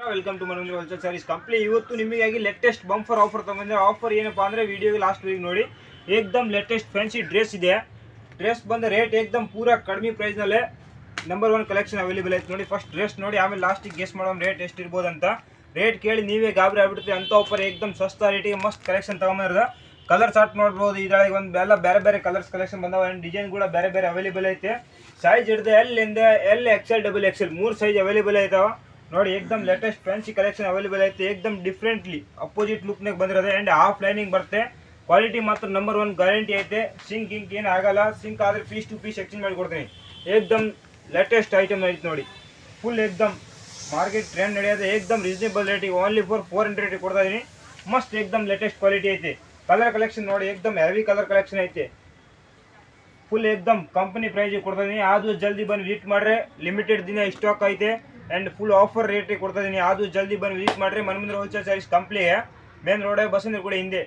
Welcome to Manondra wholesale sarees Kampli. ಇವತ್ತು ನಿಮಗಾಗಿ latest bumper offer ತಗೊಂಡ್ರೆ ಆಫರ್ ಏನಪ್ಪಾ ಅಂದರೆ ವಿಡಿಯೋಗೆ ಲಾಸ್ಟ್ ವೀಕ್ ನೋಡಿ. ಏಕ್ದಮ್ ಲೇಟೆಸ್ಟ್ ಫ್ಯಾನ್ಸಿ ಡ್ರೆಸ್ ಇದೆ. ಡ್ರೆಸ್ ಬಂದ ರೇಟ್ ಏಕ್ದಮ್ ಪೂರಾ ಕಡಿಮೆ ಪ್ರೈಸ್ನಲ್ಲೇ ನಂಬರ್ 1 ಕಲೆಕ್ಷನ್ ಅವೈಲೇಬಲ್ ಐತೆ ನೋಡಿ. ಫಸ್ಟ್ ಡ್ರೆಸ್ ನೋಡಿ, ಆಮೇಲೆ ಲಾಸ್ಟಿಗೆ ಗೆಸ್ ಮಾಡೋ ರೇಟ್ ಎಷ್ಟು ಇರ್ಬೋದು ಅಂತ. ರೇಟ್ ಕೇಳಿ ನೀವೇ ಗಾಬರಿ ಆಗ್ಬಿಡ್ತೀವಿ ಅಂತ ಆಫರ್. ಏಕ್ದಮ್ ಸಸ್ತಾ ರೇಟಿಗೆ ಮಸ್ತ್ ಕಲೆಕ್ಷನ್ ತಗೊಂಡಿರೋದು. ಕಲರ್ ಚಾರ್ಟ್ ನೋಡ್ಬೋದು. ಇದರಲ್ಲಿ ಒಂದು ಎಲ್ಲ ಬೇರೆ ಬೇರೆ ಕಲರ್ಸ್ ಕಲೆಕ್ಷನ್ ಬಂದಾವ. ಡಿಸೈನ್ ಕೂಡ ಬೇರೆ ಬೇರೆ ಅವೈಲೇಬಲ್ ಐತೆ. ಸೈಜ್ ಹಿಡಿದು L XL double XL 3 size available ಐತಾವ ನೋಡಿ. ಏಕ್ದಮ್ ಲೇಟೆಸ್ಟ್ ಫ್ಯಾನ್ಸಿ ಕಲೆಕ್ಷನ್ ಅವೈಲೇಬಲ್ ಐತೆ. ಏಕ್ದಮ್ ಡಿಫ್ರೆಂಟ್ಲಿ ಅಪೋಸಿಟ್ ಲುಕ್ನಾಗ ಬಂದಿರೋದು. ಆ್ಯಂಡ್ ಹಾಫ್ ಲೈನಿಂಗ್ ಬರುತ್ತೆ. ಕ್ವಾಲಿಟಿ ಮಾತ್ರ ನಂಬರ್ 1 ಗ್ಯಾರಂಟಿ ಐತೆ. ಸಿಂಕ್ ಏನು ಆಗಲ್ಲ. ಸಿಂಕ್ ಆದರೆ ಪೀಸ್ ಟು ಪೀಸ್ ಎಕ್ಸ್ಚೇಂಜ್ ಮಾಡಿ ಕೊಡ್ತೀನಿ. ಏಕ್ದಮ್ ಲೇಟೆಸ್ಟ್ ಐಟಮ್ ಐತೆ ನೋಡಿ. ಫುಲ್ ಏಕ್ದಮ್ ಮಾರ್ಕೆಟ್ ಟ್ರೆಂಡ್ ನಡೆಯೋದು. ಏಕ್ದಮ್ ರೀಸನೇಬಲ್ ರೇಟಿಗೆ ಓನ್ಲಿ ಫಾರ್ 400 ಕೊಡ್ತಾ ಇದೀನಿ. ಮಸ್ತ್ ಏಕ್ದಮ್ ಲೇಟೆಸ್ಟ್ ಕ್ವಾಲಿಟಿ ಐತೆ. ಕಲರ್ ಕಲೆಕ್ಷನ್ ನೋಡಿ, ಏಕ್ದಮ್ ಹೆವಿ ಕಲರ್ ಕಲೆಕ್ಷನ್ ಐತೆ. ಫುಲ್ ಏಕ್ದಮ್ ಕಂಪನಿ ಪ್ರೈಸಿಗೆ ಕೊಡ್ತಾ ಇದೀನಿ. ಆದರೂ ಜಲ್ದಿ ಬಂದು ವಿಸಿಟ್ ಮಾಡ್ರೆ. ಲಿಮಿಟೆಡ್ ದಿನ ಸ್ಟಾಕ್ ಐತೆ. ಆ್ಯಂಡ್ ಫುಲ್ ಆಫರ್ ರೇಟಿಗೆ ಕೊಡ್ತಾ ಇದೀನಿ. ಆದರೂ ಜಲ್ದಿ ಬಂದು ವಿಸಿಟ್ ಮಾಡ್ರಿ. ಮನೋಂದ್ರ ಹೋಲ್ಸೇಲ್ ಸಾರೀಸ್ ಕಂಪ್ಲಿಗೆ ಮೇನ್ ರೋಡ್ ಬಸಂದ್ರ ಕೂಡ ಹಿಂದೆ.